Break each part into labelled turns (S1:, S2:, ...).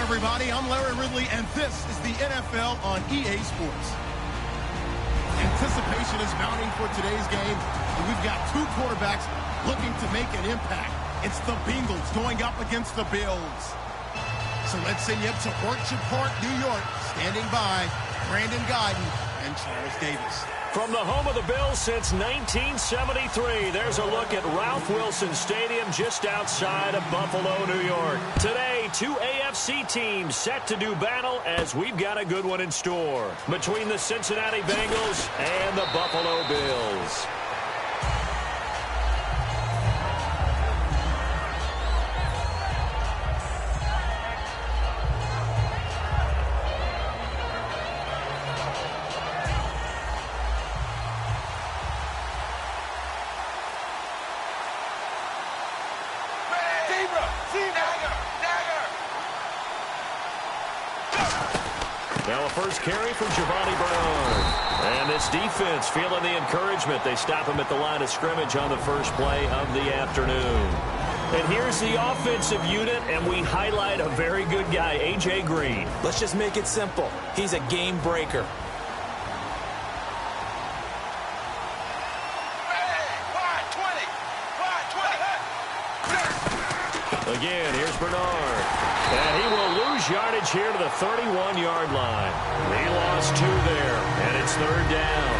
S1: everybody. I'm Larry Ridley, and this is the NFL on EA Sports. Anticipation is mounting for today's game, and we've got two quarterbacks looking to make an impact. It's the Bengals going up against the Bills. So let's send you up to Orchard Park, New York. Standing by, Brandon Guyton and Charles Davis.
S2: From the home of the Bills since 1973, there's a look at Ralph Wilson Stadium just outside of Buffalo, New York. Today, two AFC teams set to do battle as we've got a good one in store between the Cincinnati Bengals and the Buffalo Bills. Now a first carry from Giovanni Bernard. And this defense feeling the encouragement. They stop him at the line of scrimmage on the first play of the afternoon. And here's the offensive unit, and we highlight a very good guy, A.J. Green.
S3: Let's just make it simple. He's a game breaker.
S2: Again, here's Bernard. And he will lose yardage here to the 31-yard line. He lost two there, and it's third down.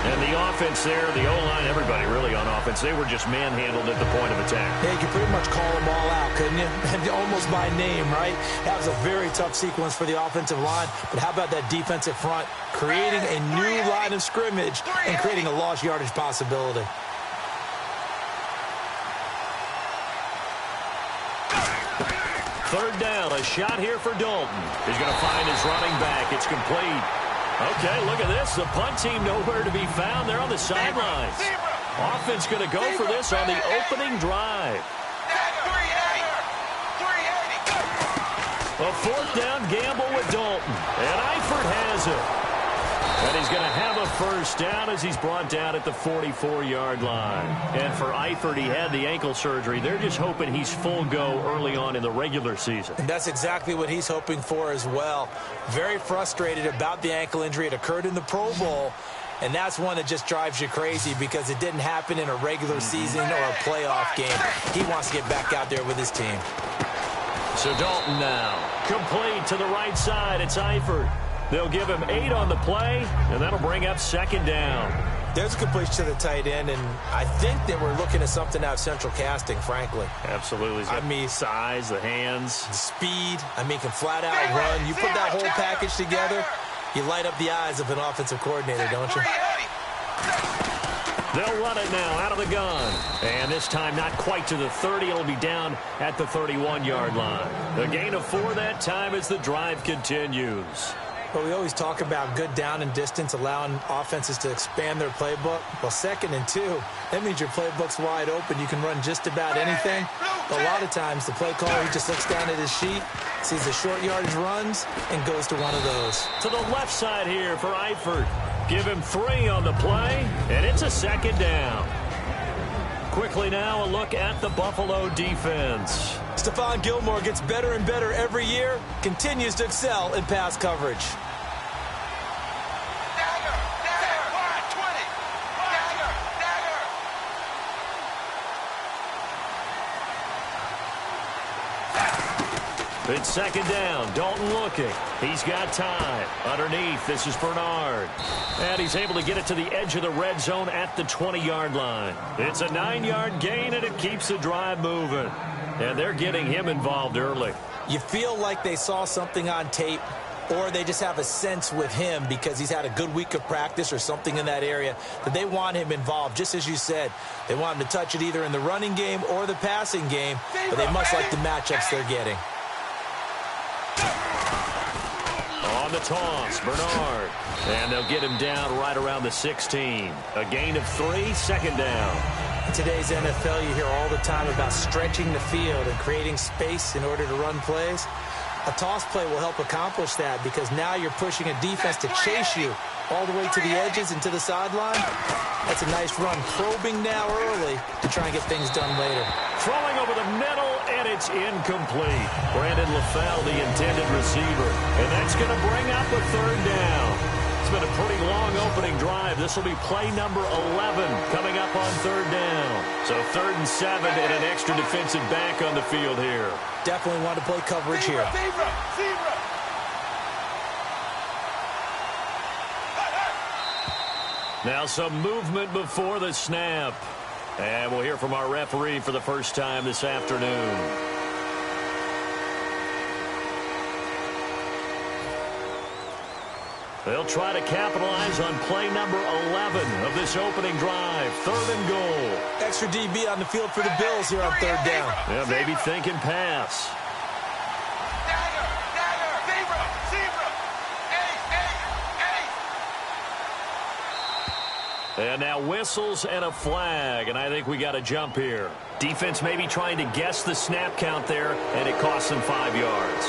S2: And the offense there, the O-line, everybody really on offense, they were just manhandled at the point of attack.
S3: Yeah, you could pretty much call them all out, couldn't you? And almost by name, right? That was a very tough sequence for the offensive line. But how about that defensive front creating a new line of scrimmage and creating a lost yardage possibility?
S2: Third down, a shot here for Dalton. He's going to find his running back. It's complete. Okay, look at this. The punt team nowhere to be found. They're on the sidelines. Offense going to go for this on the opening drive. A fourth down gamble with Dalton. And Eifert has it. And he's going to have a first down as he's brought down at the 44-yard line. And for Eifert, he had the ankle surgery. They're just hoping he's full go early on in the regular season.
S3: And that's exactly what he's hoping for as well. Very frustrated about the ankle injury. It occurred in the Pro Bowl. And that's one that just drives you crazy because it didn't happen in a regular season or a playoff game. He wants to get back out there with his team.
S2: So Dalton now. Complete to the right side. It's Eifert. They'll give him 8 on the play, and that'll bring up second down.
S3: There's a completion to the tight end, and I think that we're looking at something out of central casting, frankly.
S2: Absolutely.
S3: I mean,
S2: size, the hands.
S3: The speed. I mean, can flat out run. You put that whole package together, you light up the eyes of an offensive coordinator, don't you?
S2: They'll run it now out of the gun. And this time not quite to the 30. It'll be down at the 31-yard line. A gain of 4 that time as the drive continues.
S3: But we always talk about good down and distance, allowing offenses to expand their playbook. Well, 2nd and 2, that means your playbook's wide open. You can run just about anything. But a lot of times, the play caller, he just looks down at his sheet, sees the short yardage runs, and goes to one of those.
S2: To the left side here for Eifert. Give him 3 on the play, and it's a second down. Quickly now, a look at the Buffalo defense.
S3: Stephon Gilmore gets better and better every year, continues to excel in pass coverage.
S2: It's second down. Dalton looking. He's got time. Underneath, this is Bernard. And he's able to get it to the edge of the red zone at the 20-yard line. It's a 9-yard gain, and it keeps the drive moving. And they're getting him involved early.
S3: You feel like they saw something on tape, or they just have a sense with him because he's had a good week of practice or something in that area that they want him involved. Just as you said, they want him to touch it either in the running game or the passing game, but they must like the matchups they're getting.
S2: On the toss, Bernard. And they'll get him down right around the 16. A gain of 3, second down.
S3: In today's NFL, you hear all the time about stretching the field and creating space in order to run plays. A toss play will help accomplish that because now you're pushing a defense to chase you all the way to the edges and to the sideline. That's a nice run, probing now early to try and get things done later.
S2: Throwing over the middle, and it's incomplete. Brandon LaFell, the intended receiver. And that's going to bring up a third down. It's been a pretty long opening drive. This will be play number 11 coming up on third down. So 3rd and 7 and an extra defensive back on the field here.
S3: Definitely want to play coverage here.
S2: Now some movement before the snap. And we'll hear from our referee for the first time this afternoon. They'll try to capitalize on play number 11 of this opening drive. 3rd and goal.
S3: Extra DB on the field for the Bills here on 3rd down.
S2: Yeah, maybe thinking pass. And now whistles and a flag, and I think we got a jump here. Defense maybe trying to guess the snap count there, and it costs them 5 yards.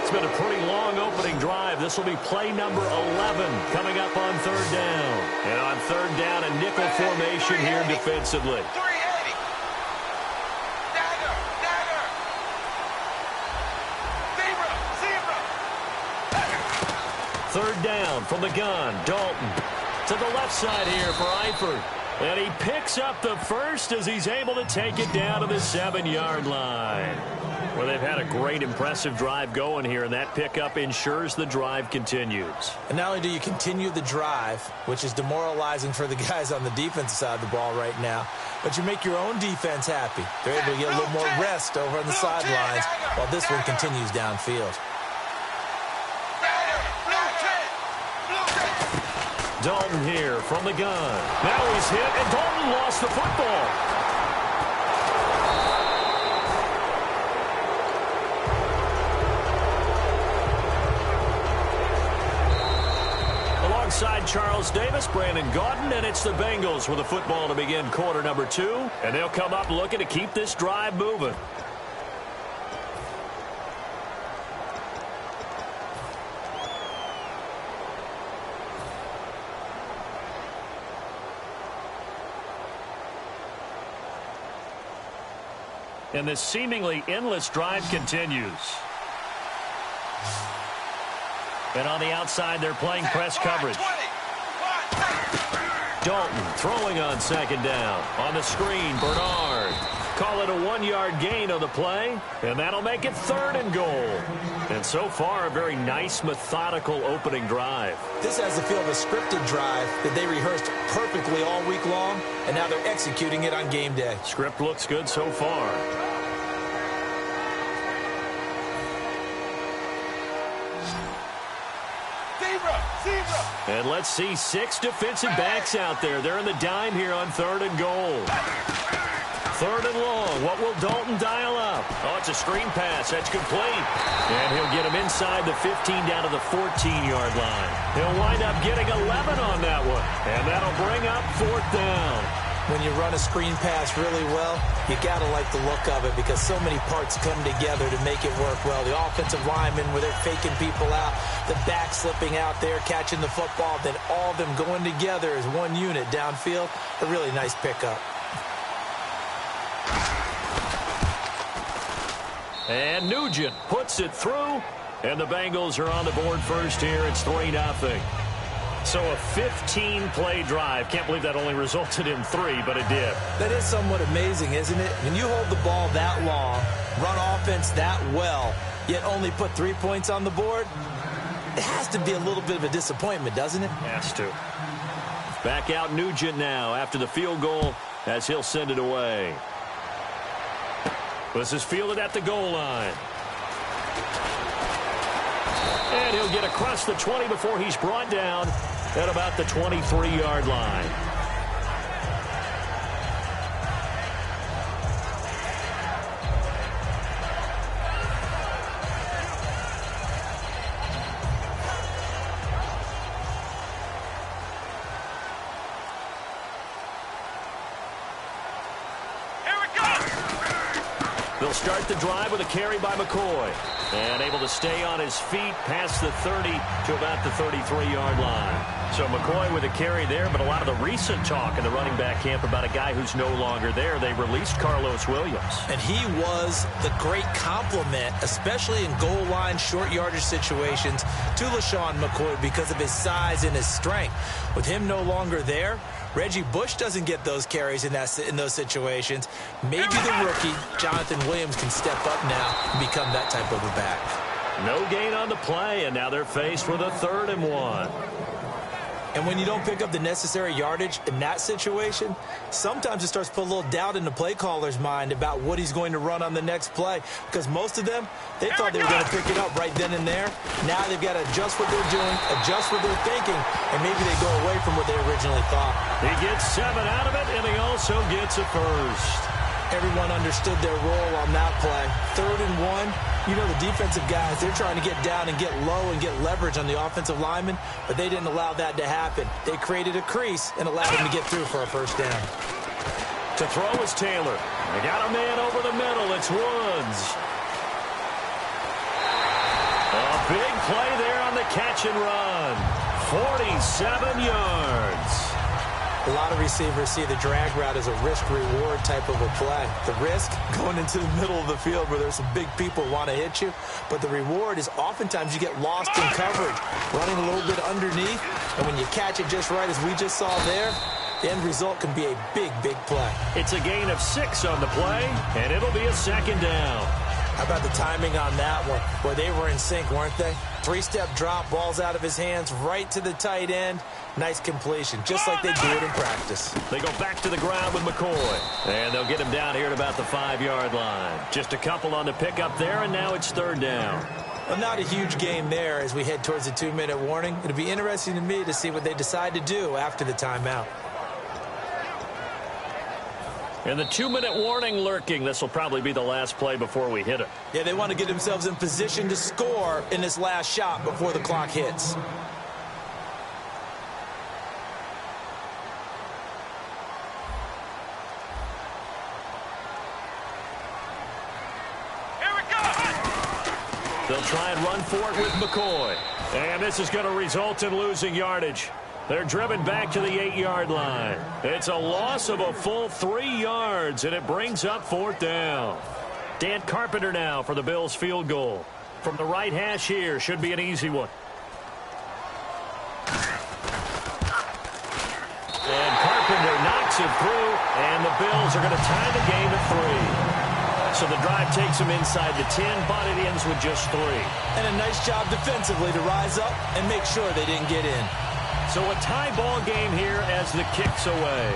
S2: It's been a pretty long opening drive. This will be play number 11 coming up on 3rd down. And on 3rd down, a nickel formation here defensively. Third down from the gun. Dalton to the left side here for Eifert. And he picks up the first as he's able to take it down to the 7-yard line. Well, they've had a great, impressive drive going here, and that pickup ensures the drive continues.
S3: And not only do you continue the drive, which is demoralizing for the guys on the defensive side of the ball right now, but you make your own defense happy. They're able to get a little more rest over on the sidelines while this one continues downfield.
S2: Dalton here from the gun. Now he's hit, and Dalton lost the football. Alongside Charles Davis, Brandon Gaudin, and it's the Bengals with the football to begin quarter number 2. And they'll come up looking to keep this drive moving. And this seemingly endless drive continues. And on the outside, they're playing press coverage. Dalton throwing on 2nd down. On the screen, Bernard. Call it a 1-yard gain on the play, and that'll make it 3rd and goal. And so far, a very nice, methodical opening drive.
S3: This has the feel of a scripted drive that they rehearsed perfectly all week long, and now they're executing it on game day.
S2: Script looks good so far. And let's see 6 defensive backs out there. They're in the dime here on 3rd and goal. 3rd and long. What will Dalton dial up? Oh, it's a screen pass. That's complete. And he'll get him inside the 15 down to the 14-yard line. He'll wind up getting 11 on that one. And that'll bring up 4th down.
S3: When you run a screen pass really well, you got to like the look of it because so many parts come together to make it work well. The offensive linemen, where they're faking people out, the back slipping out there, catching the football, then all of them going together as one unit downfield. A really nice pickup.
S2: And Nugent puts it through, and the Bengals are on the board first here. It's 3-0. So a 15-play drive. Can't believe that only resulted in 3, but it did.
S3: That is somewhat amazing, isn't it? When you hold the ball that long, run offense that well, yet only put 3 points on the board, it has to be a little bit of a disappointment, doesn't it?
S2: Has to. Back out Nugent now after the field goal as he'll send it away. This is fielded at the goal line. And he'll get across the 20 before he's brought down at about the 23-yard line. They'll start the drive with a carry by McCoy. And able to stay on his feet past the 30 to about the 33-yard line. So McCoy with a carry there, but a lot of the recent talk in the running back camp about a guy who's no longer there. They released Carlos Williams.
S3: And he was the great complement, especially in goal line, short yardage situations, to LaShawn McCoy because of his size and his strength. With him no longer there, Reggie Bush doesn't get those carries in those situations. Maybe the rookie, Jonathan Williams, can step up now and become that type of a back.
S2: No gain on the play, and now they're faced with a 3rd and 1.
S3: And when you don't pick up the necessary yardage in that situation, sometimes it starts to put a little doubt in the play caller's mind about what he's going to run on the next play. Because most of them, they thought they were going to pick it up right then and there. Now they've got to adjust what they're doing, adjust what they're thinking, and maybe they go away from what they originally thought.
S2: He gets 7 out of it, and he also gets a first.
S3: Everyone understood their role on that play. 3rd and 1. You know, the defensive guys, they're trying to get down and get low and get leverage on the offensive lineman, but they didn't allow that to happen. They created a crease and allowed him to get through for a first down.
S2: To throw is Taylor. They got a man over the middle. It's Woods. A big play there on the catch and run. 47 yards.
S3: A lot of receivers see the drag route as a risk-reward type of a play. The risk, going into the middle of the field where there's some big people who want to hit you. But the reward is oftentimes you get lost in coverage, running a little bit underneath. And when you catch it just right, as we just saw there, the end result can be a big, big play.
S2: It's a gain of 6 on the play, and it'll be a 2nd down.
S3: How about the timing on that one, where they were in sync, weren't they? 3-step drop, balls out of his hands, right to the tight end. Nice completion, just like they do it in practice.
S2: They go back to the ground with McCoy. And they'll get him down here at about the 5-yard line. Just a couple on the pickup there, and now it's 3rd down.
S3: Well, not a huge game there as we head towards the 2-minute warning. It'll be interesting to me to see what they decide to do after the timeout.
S2: And the 2-minute warning lurking. This will probably be the last play before we hit it.
S3: Yeah, they want to get themselves in position to score in this last shot before the clock hits.
S2: They'll try and run for it with McCoy. And this is going to result in losing yardage. They're driven back to the 8-yard line. It's a loss of a full 3 yards, and it brings up 4th down. Dan Carpenter now for the Bills field goal. From the right hash here, should be an easy one. And Carpenter knocks it through, and the Bills are going to tie the game at 3. So the drive takes them inside the 10, but it ends with just 3.
S3: And a nice job defensively to rise up and make sure they didn't get in.
S2: So a tie ball game here as the kick's away.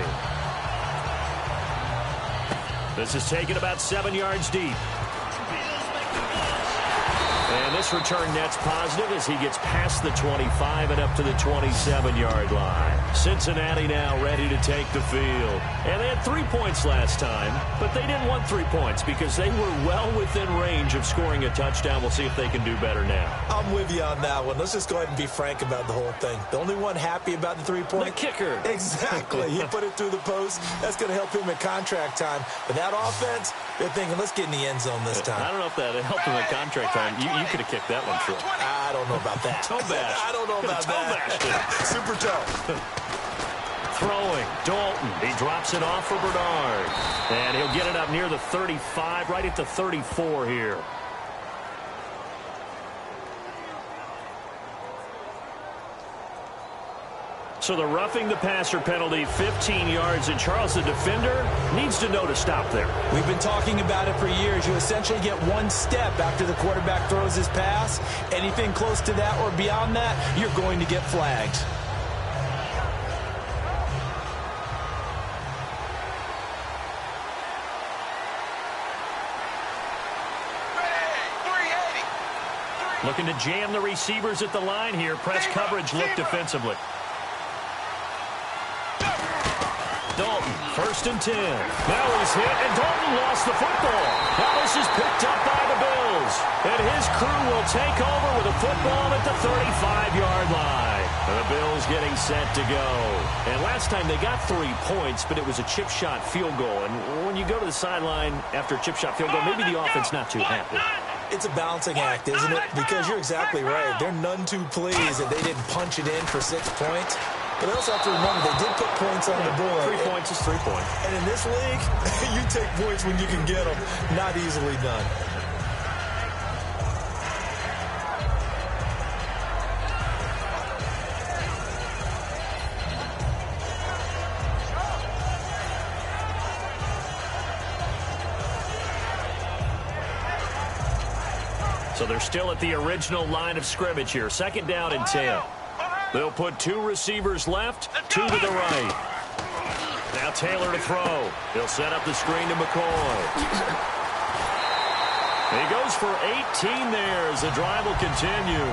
S2: This is taken about 7 yards deep. And this return net's positive as he gets past the 25 and up to the 27-yard line. Cincinnati now ready to take the field. And they had 3 points last time, but they didn't want 3 points because they were well within range of scoring a touchdown. We'll see if they can do better now.
S3: I'm with you on that one. Let's just go ahead and be frank about the whole thing. The only one happy about the 3-point?
S2: The kicker.
S3: Exactly. He put it through the post. That's going to help him at contract time. But that offense, they're thinking, let's get in the end zone this time.
S2: I don't know if that helped him at contract time. You could have kicked that one short.
S3: I don't know about that.
S2: Toe bash.
S3: I don't know about that. Super toe.
S2: Throwing, Dalton. He drops it off for Bernard. And he'll get it up near the 35, right at the 34 here. So the roughing the passer penalty, 15 yards, and Charles, the defender, needs to know to stop there.
S3: We've been talking about it for years. You essentially get 1 step after the quarterback throws his pass. Anything close to that or beyond that, you're going to get flagged.
S2: Looking to jam the receivers at the line here. Press coverage look defensively. Dalton, 1st and 10. Now he's hit, and Dalton lost the football. Now this is picked up by the Bills. And his crew will take over with a football at the 35-yard line. And the Bills getting set to go. And last time they got 3 points, but it was a chip shot field goal. And when you go to the sideline after a chip shot field goal, maybe the offense not too happy.
S3: It's a balancing act, isn't it? Because you're exactly right. They're none too pleased that they didn't punch it in for 6 points. But they also have to remember they did put points on the board.
S2: 3 points is 3 points.
S3: And in this league, you take points when you can get them. Not easily done.
S2: So they're still at the original line of scrimmage here. 2nd down and 10. They'll put 2 receivers left, 2 to the right. Now Taylor to throw. He'll set up the screen to McCoy. He goes for 18 there as the drive will continue.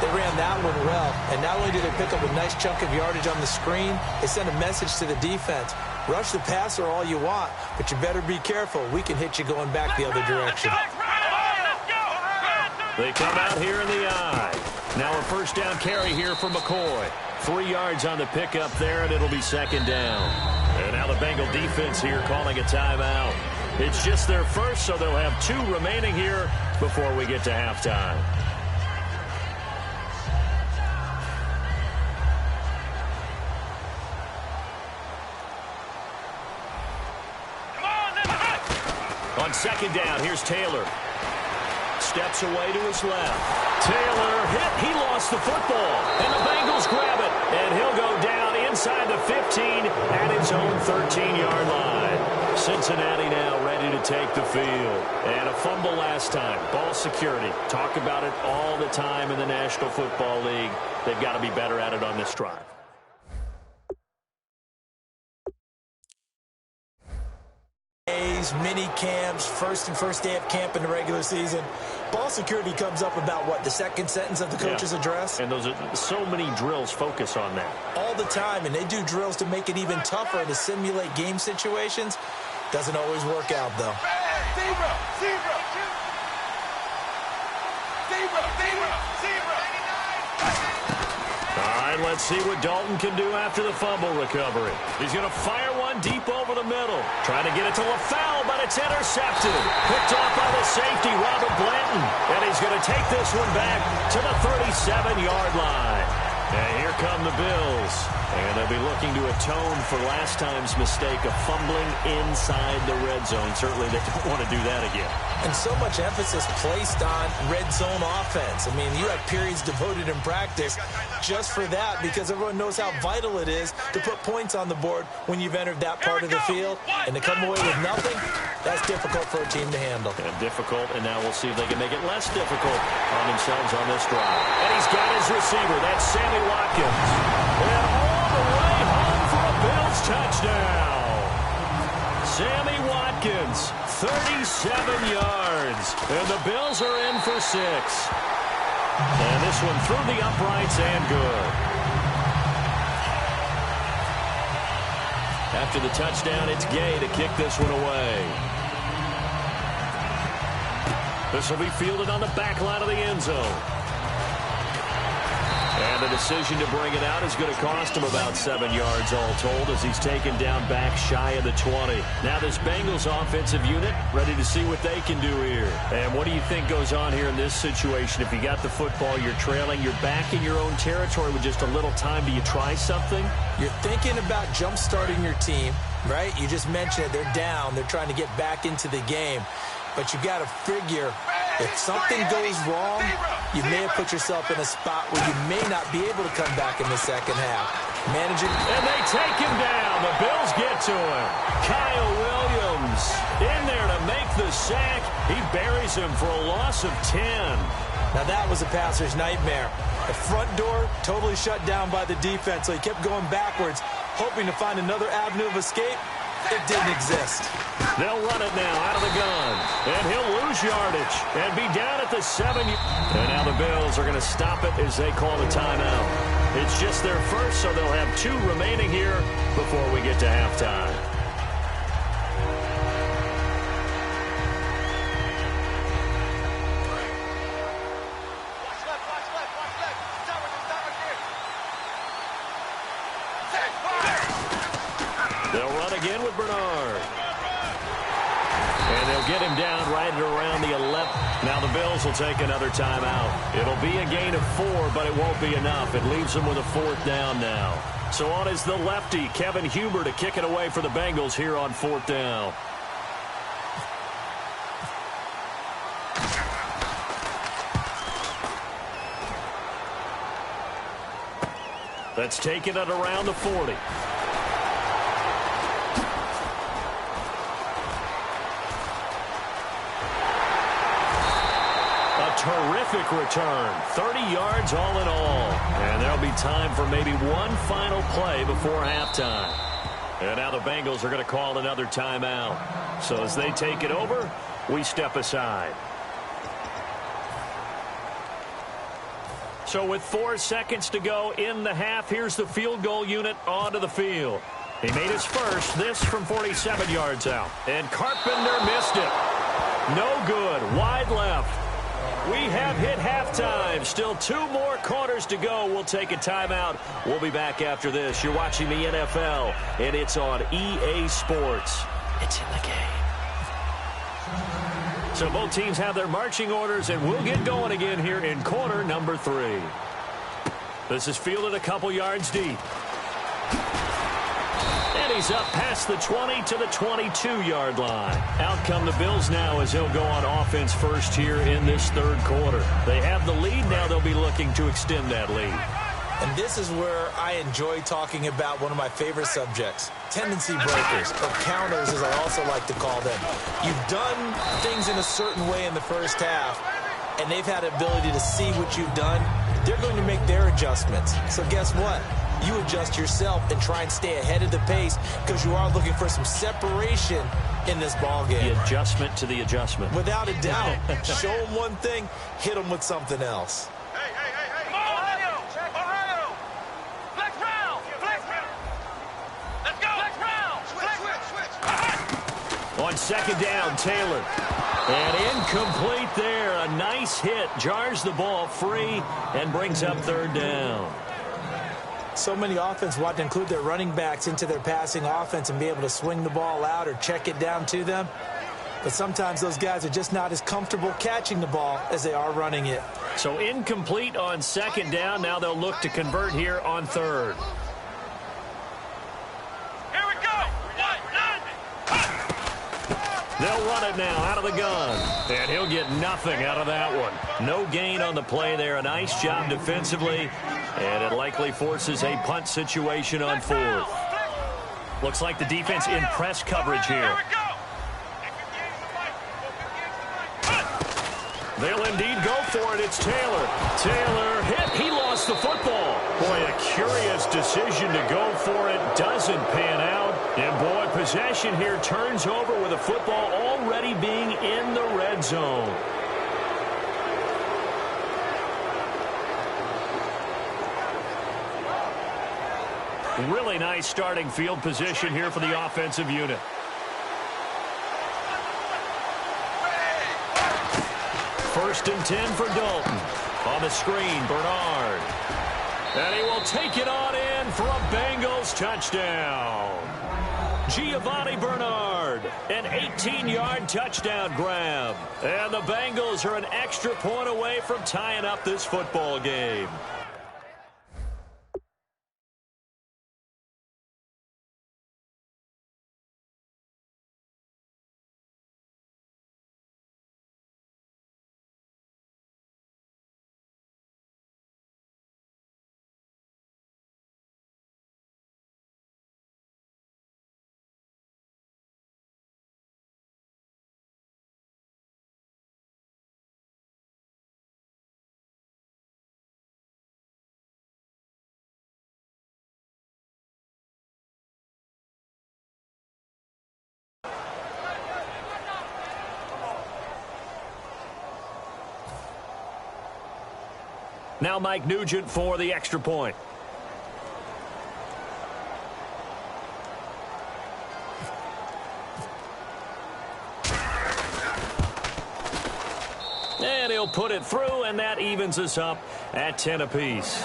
S3: They ran that one well, and not only did they pick up a nice chunk of yardage on the screen, they sent a message to the defense. Rush the passer all you want, but you better be careful. We can hit you going back the other direction.
S2: They come out here in the eye. Now a 1st down carry here for McCoy. 3 yards on the pickup there, and it'll be 2nd down. And now the Bengal defense here calling a timeout. It's just their first, so they'll have 2 remaining here before we get to halftime. On 2nd down, here's Taylor. Steps away to his left. Taylor hit. He lost the football. And the Bengals grab it. And he'll go down inside the 15 at his own 13-yard line. Cincinnati now ready to take the field. And a fumble last time. Ball security. Talk about it all the time in the National Football League. They've got to be better at it on this drive.
S3: Mini camps, first day of camp in the regular season. Ball security comes up about, what, the 2nd sentence of the coach's address?
S2: And those are so many drills focus on that.
S3: All the time, and they do drills to make it even tougher to simulate game situations. Doesn't always work out, though.
S4: Zebra!
S2: All right, let's see what Dalton can do after the fumble recovery. He's going to fire one deep over the middle. Trying to get it to LaFell, but it's intercepted. Picked off by the safety, Robert Blanton. And he's going to take this one back to the 37-yard line. And here come the Bills. And they'll be looking to atone for last time's mistake of fumbling inside the red zone. Certainly they don't want to do that again.
S3: And so much emphasis placed on red zone offense. I mean, you have periods devoted in practice just for that because everyone knows how vital it is to put points on the board when you've entered that part of the field. And to come away with nothing, that's difficult for a team to handle.
S2: And difficult, and now we'll see if they can make it less difficult on themselves on this drive. And he's got his receiver. That's Sammy Watkins. And all the way home for a Bills touchdown. Sammy Watkins, 37 yards. And the Bills are in for 6. And this one through the uprights and good. After the touchdown, it's Gay to kick this one away. This will be fielded on the back line of the end zone. And the decision to bring it out is going to cost him about 7 yards all told as he's taken down back shy of the 20. Now this Bengals offensive unit ready to see what they can do here. And what do you think goes on here in this situation? If you got the football, you're trailing, you're back in your own territory with just a little time. Do you try something?
S3: You're thinking about jump-starting your team, right? You just mentioned it. They're down. They're trying to get back into the game. But you got to figure if something goes wrong, you may have put yourself in a spot where you may not be able to come back in the second half. Managing.
S2: And they take him down. The Bills get to him. Kyle Williams in there to make the sack. He buries him for a loss of 10.
S3: Now that was a passer's nightmare. The front door totally shut down by the defense, so he kept going backwards, hoping to find another avenue of escape. It didn't exist.
S2: They'll run it now out of the gun. And he'll lose yardage and be down at the 7. And now the Bills are going to stop it as they call the timeout. It's just their first, so they'll have 2 remaining here before we get to halftime. run again with Bernard. And they'll get him down right at around the 11. Now the Bills will take another timeout. It'll be a gain of 4, but it won't be enough. It leaves them with a 4th down now. So on is the lefty, Kevin Huber, to kick it away for the Bengals here on 4th down. Let's take it at around the 40. Terrific return. 30 yards all in all. And there'll be time for maybe one final play before halftime. And now the Bengals are going to call another timeout. So as they take it over, we step aside. So with 4 seconds to go in the half, here's the field goal unit onto the field. He made his first, this from 47 yards out. And Carpenter missed it. No good. Wide left. We have hit halftime. Still 2 more quarters to go. We'll take a timeout. We'll be back after this. You're watching the NFL, and it's on EA Sports. It's in the game. So both teams have their marching orders, and we'll get going again here in quarter number 3. This is fielded a couple yards deep. And he's up past the 20 to the 22-yard line. Out come the Bills now as they'll go on offense first here in this 3rd quarter. They have the lead. Now they'll be looking to extend that lead.
S3: And this is where I enjoy talking about one of my favorite subjects, tendency breakers, or counters as I also like to call them. You've done things in a certain way in the first half, and they've had the ability to see what you've done. They're going to make their adjustments. So guess what? You adjust yourself and try and stay ahead of the pace because you are looking for some separation in this ball game.
S2: The adjustment to the adjustment.
S3: Without a doubt. Show them one thing, hit them with something else.
S4: Hey. Ohio! Flex round! Let's go! Flex round! Switch!
S2: On 2nd down, Taylor. And incomplete there. A nice hit. Jars the ball free and brings up 3rd down.
S3: So many offense want to include their running backs into their passing offense and be able to swing the ball out or check it down to them. But sometimes those guys are just not as comfortable catching the ball as they are running it.
S2: So incomplete on 2nd down. Now they'll look to convert here on 3rd.
S4: Here we go!
S2: They'll run it now out of the gun. And he'll get nothing out of that one. No gain on the play there. A nice job defensively. And it likely forces a punt situation on 4th. Looks like the defense in press coverage here. They'll indeed go for it. It's Taylor. Taylor hit. He lost the football. Boy, a curious decision to go for it. Doesn't pan out. And boy, possession here turns over with the football already being in the red zone. Really nice starting field position here for the offensive unit. First and 10 for Dalton. On the screen, Bernard. And he will take it on in for a Bengals touchdown. Giovanni Bernard, an 18-yard touchdown grab. And the Bengals are an extra point away from tying up this football game. Now Mike Nugent for the extra point. And he'll put it through, and that evens us up at 10 apiece.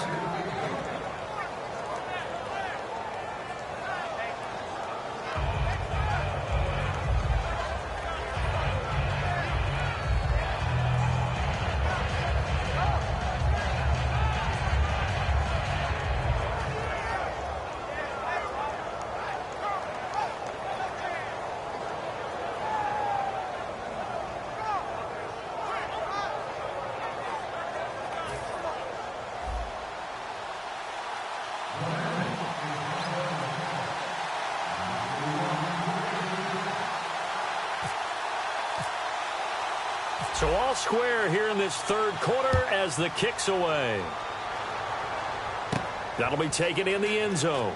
S2: So all square here in this third quarter as the kick's away. That'll be taken in the end zone.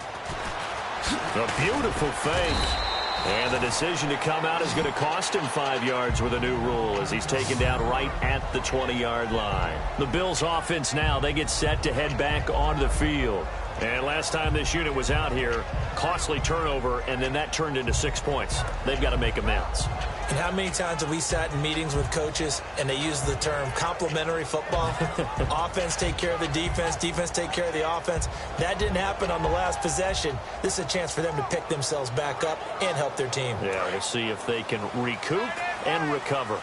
S2: A beautiful fake. And the decision to come out is going to cost him 5 yards with a new rule as he's taken down right at the 20-yard line. The Bills offense now, they get set to head back onto the field. And last time this unit was out here, costly turnover, and then that turned into 6 points. They've got to make amends.
S3: And how many times have we sat in meetings with coaches and they use the term complementary football? Offense take care of the defense, defense take care of the offense. That didn't happen on the last possession. This is a chance for them to pick themselves back up and help their team.
S2: Yeah, to see if they can recoup and recover.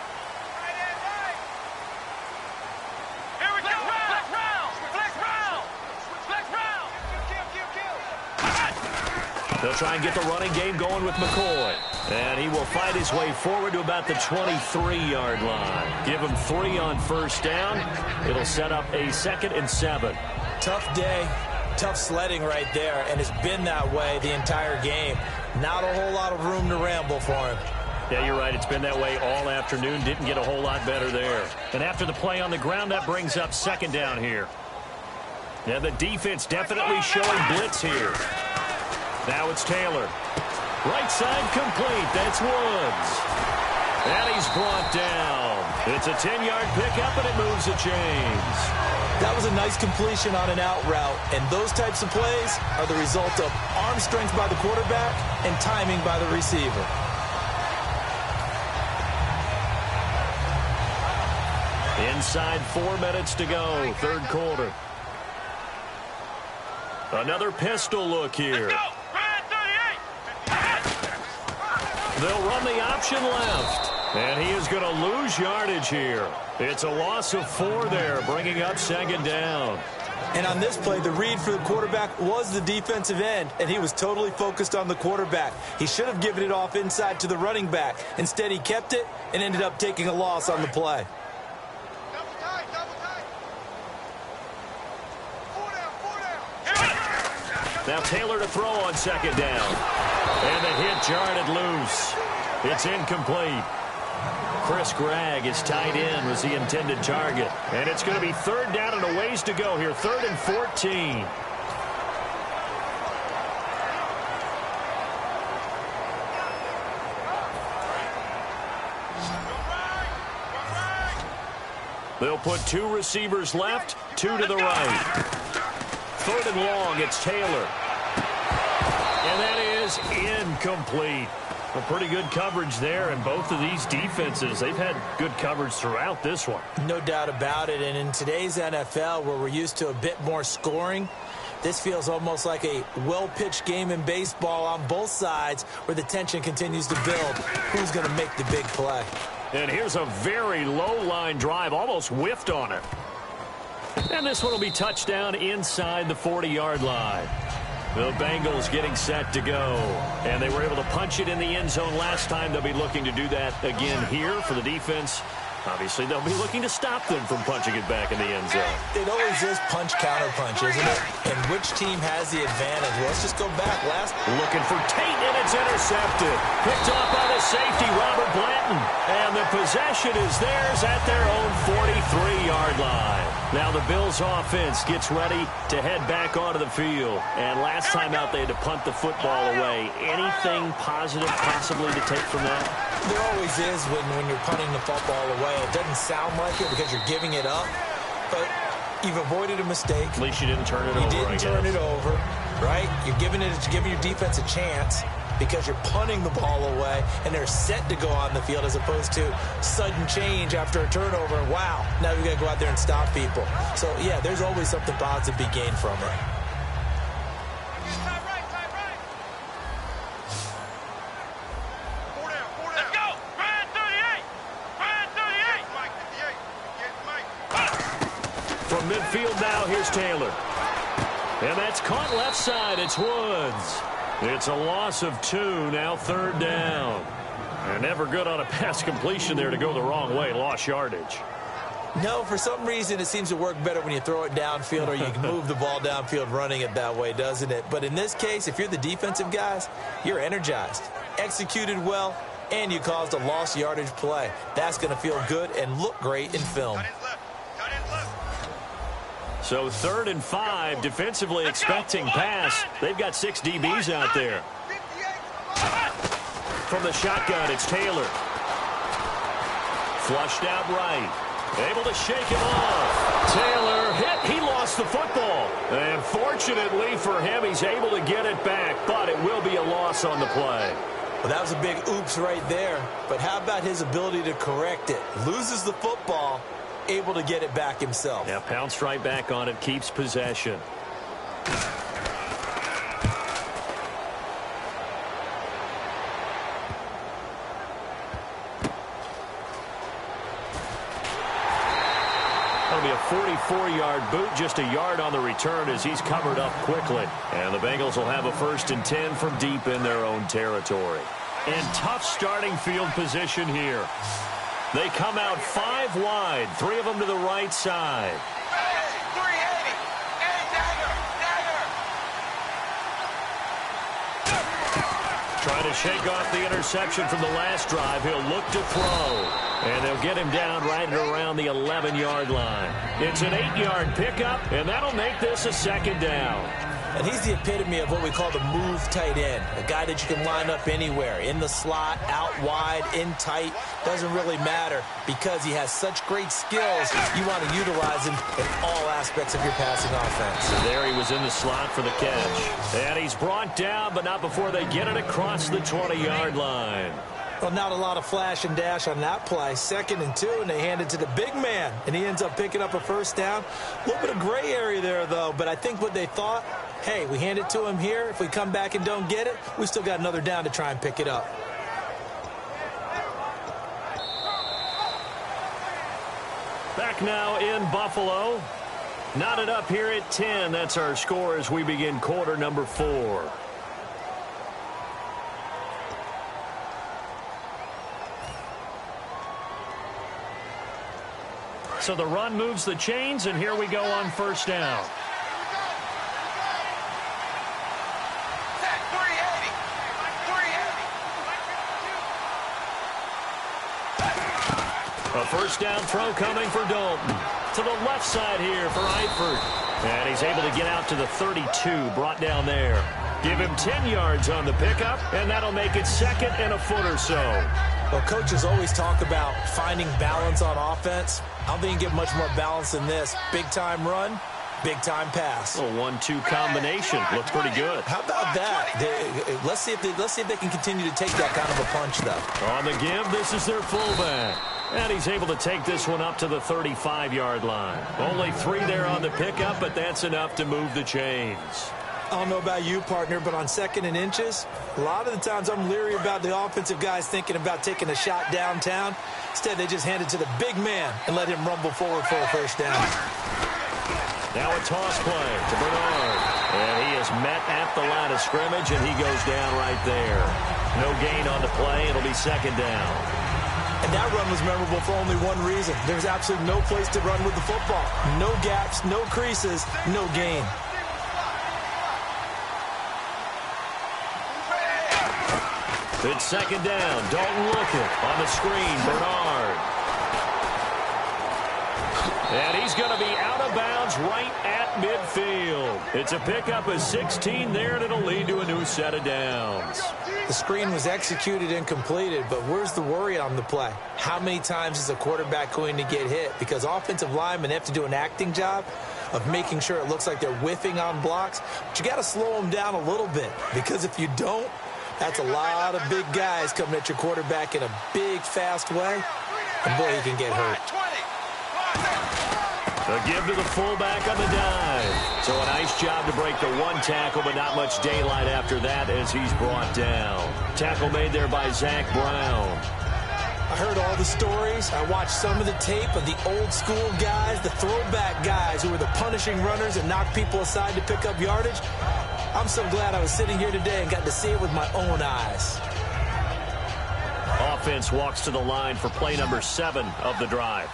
S2: They'll try and get the running game going with McCoy. And he will fight his way forward to about the 23-yard line. Give him 3 on first down. It'll set up a 2nd and 7.
S3: Tough day, tough sledding right there, and it's been that way the entire game. Not a whole lot of room to ramble for him.
S2: Yeah, you're right. It's been that way all afternoon. Didn't get a whole lot better there. And after the play on the ground, that brings up 2nd down here. Yeah, the defense definitely showing blitz here. Now it's Taylor. Right side complete. That's Woods. And he's brought down. It's a 10-yard pickup, and it moves the chains.
S3: That was a nice completion on an out route, and those types of plays are the result of arm strength by the quarterback and timing by the receiver.
S2: Inside 4 minutes to go, third quarter. Another pistol look here. They'll run the option left. And he is going to lose yardage here. It's a loss of 4 there, bringing up 2nd down.
S3: And on this play, the read for the quarterback was the defensive end, and he was totally focused on the quarterback. He should have given it off inside to the running back. Instead, he kept it and ended up taking a loss on the play.
S4: Double tight, double tight. 4 down.
S2: Now Taylor to throw on 2nd down. And the hit jarred it loose. It's incomplete. Chris Gregg is tied in, was the intended target. And it's going to be 3rd down and a ways to go here. 3rd and 14. They'll put 2 receivers left, 2 to the right. 3rd and long, it's Taylor. And that is incomplete. A pretty good coverage there, and both of these defenses, they've had good coverage throughout this one.
S3: No doubt about it, and in today's NFL, where we're used to a bit more scoring, this feels almost like a well-pitched game in baseball on both sides where the tension continues to build. Who's going to make the big play?
S2: And here's a very low-line drive, almost whiffed on it. And this one will be touchdown inside the 40-yard line. The Bengals getting set to go. And they were able to punch it in the end zone last time. They'll be looking to do that again here for the defense. Obviously, they'll be looking to stop them from punching it back in the end zone.
S3: It always is punch-counter-punch, isn't it? And which team has the advantage? Well, let's just go back.
S2: Looking for Tate, and it's intercepted. Picked off by the safety, Robert Blanton. And the possession is theirs at their own 43-yard line. Now the Bills' offense gets ready to head back onto the field. And last time out, they had to punt the football away. Anything positive possibly to take from that?
S3: There always is when you're punting the football away. It doesn't sound like it because you're giving it up, but you've avoided a mistake.
S2: At least you didn't turn it over,
S3: You didn't turn it over, right? You're giving your defense a chance because you're punting the ball away, and they're set to go on the field as opposed to sudden change after a turnover. And wow, now we've got to go out there and stop people. So, yeah, there's always something positive to be gained from it.
S2: From midfield now, here's Taylor. And that's caught left side. It's Woods. It's a loss of 2, now 3rd down. And never good on a pass completion there to go the wrong way. Lost yardage.
S3: No, for some reason it seems to work better when you throw it downfield or you can move the ball downfield running it that way, doesn't it? But in this case, if you're the defensive guys, you're energized. Executed well, and you caused a lost yardage play. That's going to feel good and look great in film.
S2: So 3rd and 5, defensively expecting pass. They've got 6 DBs out there. From the shotgun, it's Taylor. Flushed out right. Able to shake him off. Taylor hit. He lost the football. And fortunately for him, he's able to get it back, but it will be a loss on the play.
S3: Well, that was a big oops right there. But how about his ability to correct it? Loses the football, able to get it back himself.
S2: Yeah, pounced right back on it, keeps possession. That'll be a 44-yard boot, just a yard on the return as he's covered up quickly. And the Bengals will have a 1st and 10 from deep in their own territory. And tough starting field position here. They come out 5 wide, 3 of them to the right side. Trying to shake off the interception from the last drive. He'll look to throw. And they'll get him down right at around the 11-yard line. It's an 8-yard pickup, and that'll make this a 2nd down.
S3: And he's the epitome of what we call the move tight end, a guy that you can line up anywhere, in the slot, out wide, in tight, doesn't really matter because he has such great skills. You want to utilize him in all aspects of your passing offense.
S2: So there he was in the slot for the catch. And he's brought down, but not before they get it across the 20-yard line.
S3: Well, not a lot of flash and dash on that play. 2nd and 2, and they hand it to the big man, and he ends up picking up a 1st down. A little bit of gray area there, though, but I think what they thought, hey, we hand it to him here. If we come back and don't get it, we still got another down to try and pick it up.
S2: Back now in Buffalo. Knotted up here at 10. That's our score as we begin quarter number 4. So the run moves the chains, and here we go on 1st down. A 1st down throw coming for Dalton. To the left side here for Eifert. And he's able to get out to the 32, brought down there. Give him 10 yards on the pickup, and that'll make it 2nd and a foot or so.
S3: Well, coaches always talk about finding balance on offense. I don't think you get much more balance than this. Big-time run, big-time pass.
S2: A 1-2 combination. Looks pretty good.
S3: How about that? Let's see if they can continue to take that kind of a punch, though.
S2: On the give, this is their fullback. And he's able to take this one up to the 35-yard line. Only 3 there on the pickup, but that's enough to move the chains.
S3: I don't know about you, partner, but on 2nd and inches, a lot of the times I'm leery about the offensive guys thinking about taking a shot downtown. Instead, they just hand it to the big man and let him rumble forward for a 1st down.
S2: Now a toss play to Bernard. And he is met at the line of scrimmage, and he goes down right there. No gain on the play. It'll be 2nd down.
S3: And that run was memorable for only one reason. There's absolutely no place to run with the football. No gaps, no creases, no gain.
S2: It's 2nd down. Dalton looking on the screen. Bernard. And he's going to be out of bounds right at midfield. It's a pickup of 16 there, and it'll lead to a new set of downs.
S3: The screen was executed and completed, but where's the worry on the play? How many times is a quarterback going to get hit? Because offensive linemen have to do an acting job of making sure it looks like they're whiffing on blocks. But you got to slow them down a little bit, because if you don't, that's a lot of big guys coming at your quarterback in a big, fast way. And boy, he can get hurt.
S2: A give to the fullback on the dive. So a nice job to break the 1 tackle, but not much daylight after that as he's brought down. Tackle made there by Zach Brown.
S3: I heard all the stories. I watched some of the tape of the old school guys, the throwback guys who were the punishing runners and knocked people aside to pick up yardage. I'm so glad I was sitting here today and got to see it with my own eyes.
S2: Offense walks to the line for play number 7 of the drive.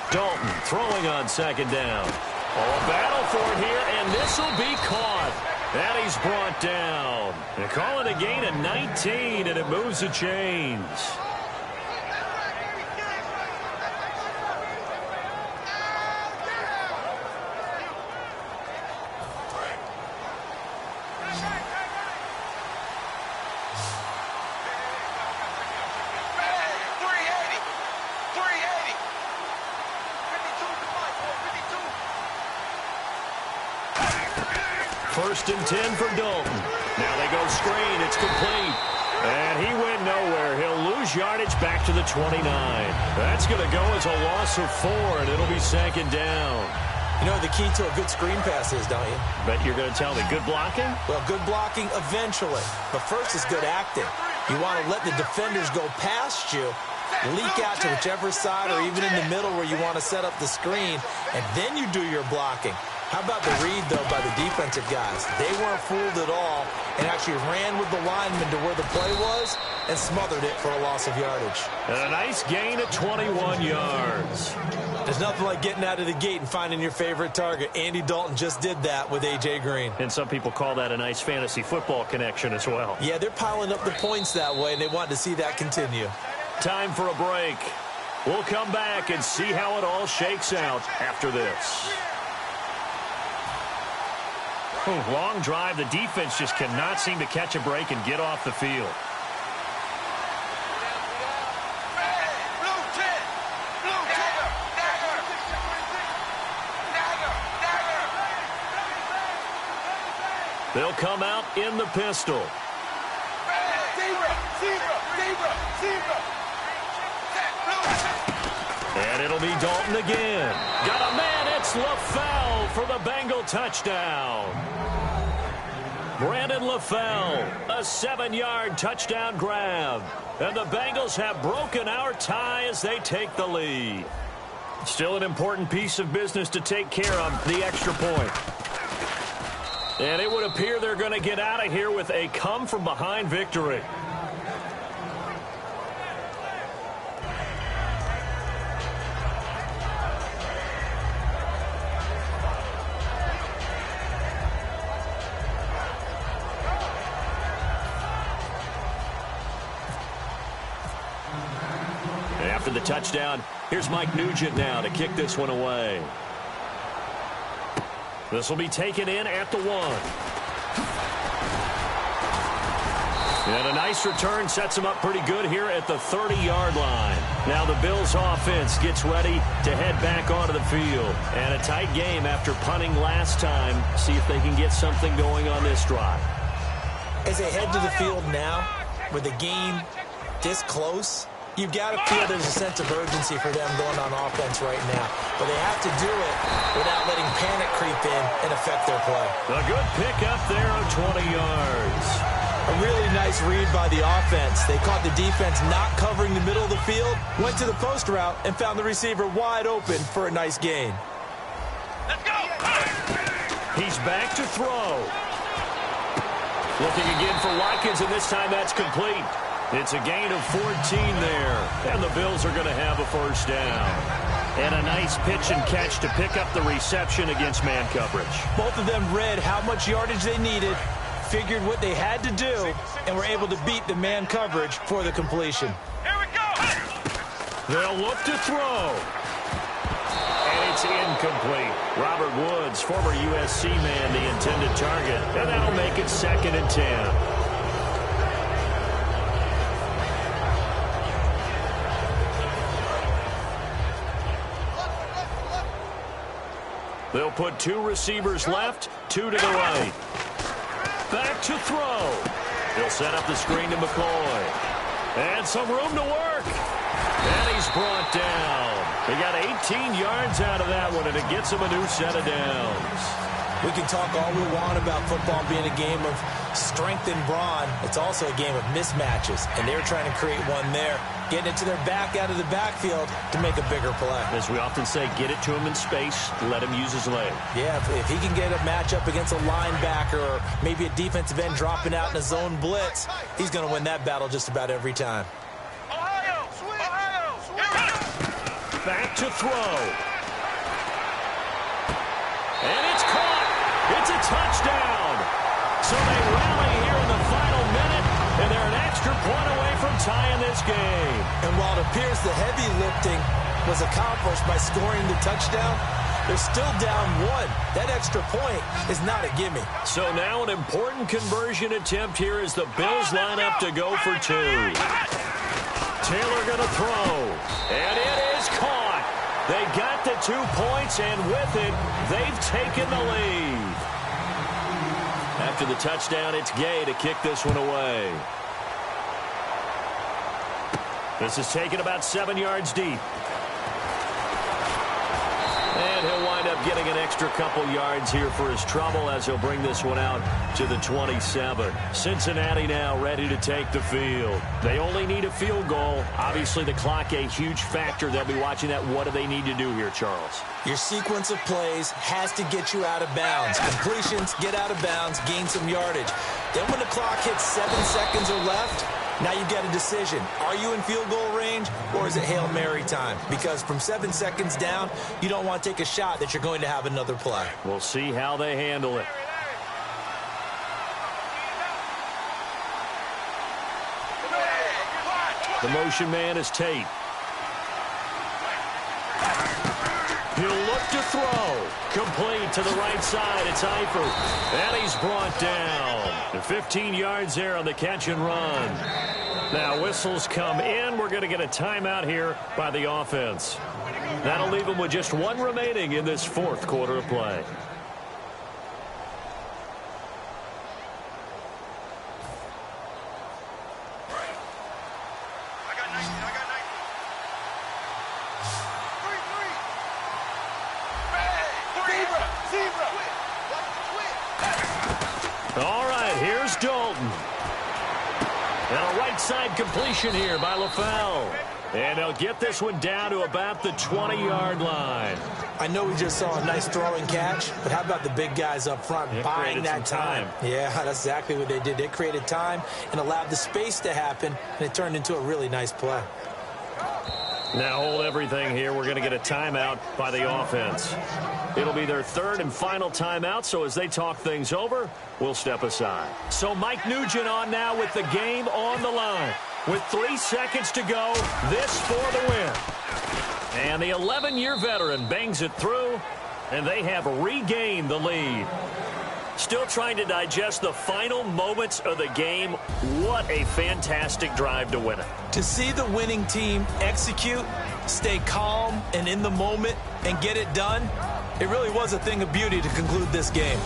S2: Dalton throwing on 2nd down. Oh, a battle for it here, and this will be caught. And he's brought down. They call it a gain of 19, and it moves the chains. First and 10 for Dalton. Now they go screen. It's complete. And he went nowhere. He'll lose yardage back to the 29. That's going to go as a loss of 4, and it'll be second down.
S3: You know the key to a good screen pass is, don't you?
S2: Bet you're going to tell me good blocking?
S3: Well, good blocking eventually. But first is good acting. You want to let the defenders go past you, leak out to whichever side or even in the middle where you want to set up the screen, and then you do your blocking. How about the read, though, by the defensive guys? They weren't fooled at all and actually ran with the lineman to where the play was and smothered it for a loss of yardage.
S2: And a nice gain of 21 yards.
S3: There's nothing like getting out of the gate and finding your favorite target. Andy Dalton just did that with A.J. Green.
S2: And some people call that a nice fantasy football connection as well.
S3: Yeah, they're piling up the points that way, and they want to see that continue.
S2: Time for a break. We'll come back and see how it all shakes out after this. Long drive. The defense just cannot seem to catch a break and get off the field. They'll come out in the pistol. And it'll be Dalton again. Got a man. It's LaFell for the Bengal touchdown. Brandon LaFell, a 7-yard touchdown grab. And the Bengals have broken our tie as they take the lead. Still an important piece of business to take care of, the extra point. And it would appear they're going to get out of here with a come-from-behind victory. After the touchdown, here's Mike Nugent now to kick this one away. This will be taken in at the 1. And a nice return sets him up pretty good here at the 30-yard line. Now the Bills offense gets ready to head back onto the field. And a tight game after punting last time. See if they can get something going on this drive.
S3: As they head to the field now, with the game this close, you've got to feel there's a sense of urgency for them going on offense right now. But they have to do it without letting panic creep in and affect their play.
S2: A good pickup there of 20 yards.
S3: A really nice read by the offense. They caught the defense not covering the middle of the field, went to the post route, and found the receiver wide open for a nice gain.
S4: Let's go!
S2: He's back to throw. Looking again for Watkins, and this time that's complete. It's a gain of 14 there, and the Bills are going to have a first down. And a nice pitch and catch to pick up the reception against man coverage.
S3: Both of them read how much yardage they needed, figured what they had to do, and were able to beat the man coverage for the completion.
S4: Here we go!
S2: They'll look to throw. And it's incomplete. Robert Woods, former USC man, the intended target. And that'll make it 2nd and 10. They'll put 2 receivers left, 2 to the right. Back to throw. He'll set up the screen to McCoy. And some room to work. And he's brought down. He got 18 yards out of that one, and it gets him a new set of downs.
S3: We can talk all we want about football being a game of strength and brawn. It's also a game of mismatches, and they're trying to create one there, getting it to their back out of the backfield to make a bigger play.
S2: As we often say, get it to him in space, let him use his leg.
S3: Yeah, if he can get a matchup against a linebacker or maybe a defensive end dropping out in a zone blitz, he's going to win that battle just about every time.
S4: Ohio! Ohio!
S2: Back to throw. And it's caught. It's a touchdown. So they rally here in the final minute, and they're an extra point away from tying this game.
S3: And while it appears the heavy lifting was accomplished by scoring the touchdown, they're still down one. That extra point is not a gimme.
S2: So now an important conversion attempt here as the Bills line up to go for two. Taylor going to throw. And it is caught. They got the 2 points, and with it, they've taken the lead. After the touchdown, it's Gay to kick this one away. This is taken about 7 yards deep. And he'll wind up getting an extra couple yards here for his trouble as he'll bring this one out to the 27. Cincinnati now ready to take the field. They only need a field goal. Obviously, the clock a huge factor. They'll be watching that. What do they need to do here, Charles?
S3: Your sequence of plays has to get you out of bounds. Completions, get out of bounds, gain some yardage. Then when the clock hits 7 seconds or left, now you get a decision. Are you in field goal range, or is it Hail Mary time? Because from 7 seconds down, you don't want to take a shot that you're going to have another play.
S2: We'll see how they handle it. The motion man is Tate. He'll look to throw. Complete to the right side. It's Eifert. And he's brought down. 15 yards there on the catch and run. Now whistles come in. We're going to get a timeout here by the offense. That'll leave them with just one remaining in this fourth quarter of play. All right, here's Dalton. And a right side completion here by LaFell. And they'll get this one down to about the 20-yard line.
S3: I know we just saw a nice throwing catch, but how about the big guys up front buying that time? Yeah, that's exactly what they did. They created time and allowed the space to happen, and it turned into a really nice play.
S2: Now hold everything here. We're going to get a timeout by the offense. It'll be their third and final timeout, so as they talk things over, we'll step aside. So Mike Nugent on now with the game on the line. With 3 seconds to go, this for the win. And the 11-year veteran bangs it through, and they have regained the lead. Still trying to digest the final moments of the game. What a fantastic drive to win it.
S3: To see the winning team execute, stay calm and in the moment, and get it done, it really was a thing of beauty to conclude this game.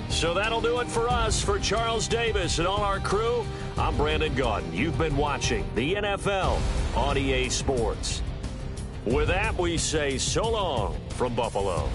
S2: So that'll do it for us. For Charles Davis and all our crew, I'm Brandon Gaudin. You've been watching the NFL on EA Sports. With that, we say so long from Buffalo.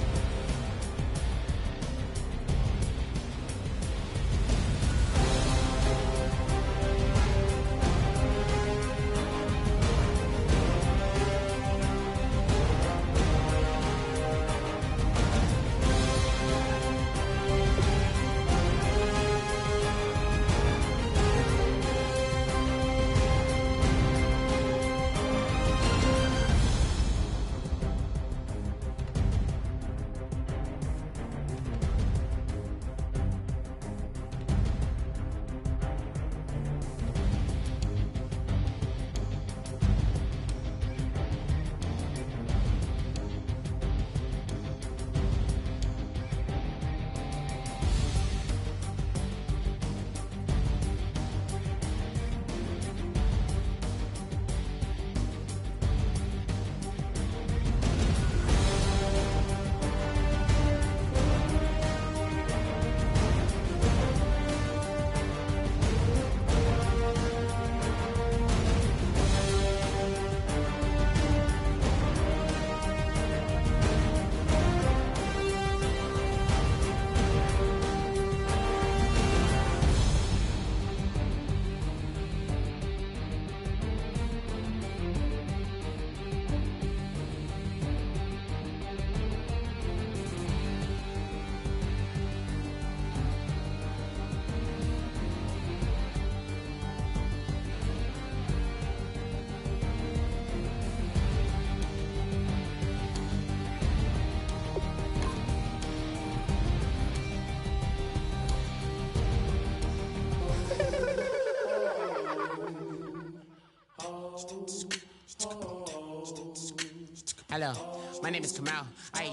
S5: Hello, my name is Kamal. I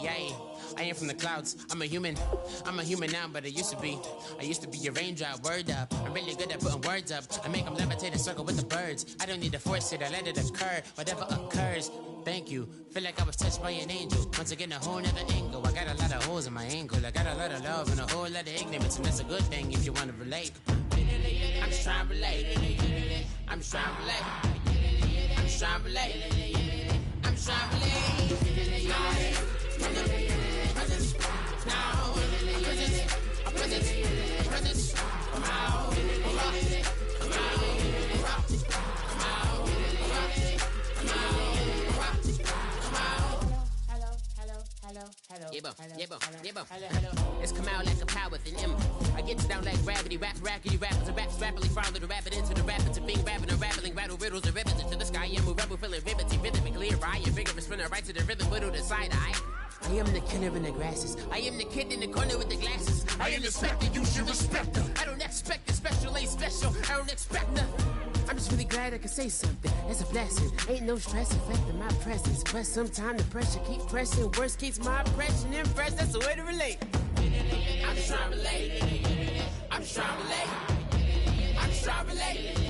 S5: am from the clouds. I'm a human now, but I used to be a raindrop. Word up, I'm really good at putting words up. I make them levitate and circle with the birds. I don't need to force it, I let it occur. Whatever occurs, thank you. Feel like I was touched by an angel. Once again, a whole nother angle. I got a lot of holes in my ankle. I got a lot of love and a whole lot of ignorance, and that's a good thing if you want to relate. I'm just trying to relate. I'm just trying to relate. I'm just trying to relate. I'm just trying to relate. It's come out like a power with an M. I get you down like gravity, rackety rappers and raps rapidly follow the rabbit into the rapids of being rapping and rattling, rattle riddles and rivets into the sky. I'm a rebel, feeling riveting, clear eye, and vigorous, spinner right to the rhythm, widow to side eye. I am the killer in the grasses. I am the kid in the corner with the glasses. I am the spectre, you should respect her. I don't expect the special, ain't special. I don't expect nothing. I'm just really glad I can say something. It's a blessing. Ain't no stress affecting my presence. But sometimes the pressure keep pressing. Worst keeps my impression impressed. That's the way to relate. I'm just trying to relate. I'm just trying to relate. I'm just trying to relate.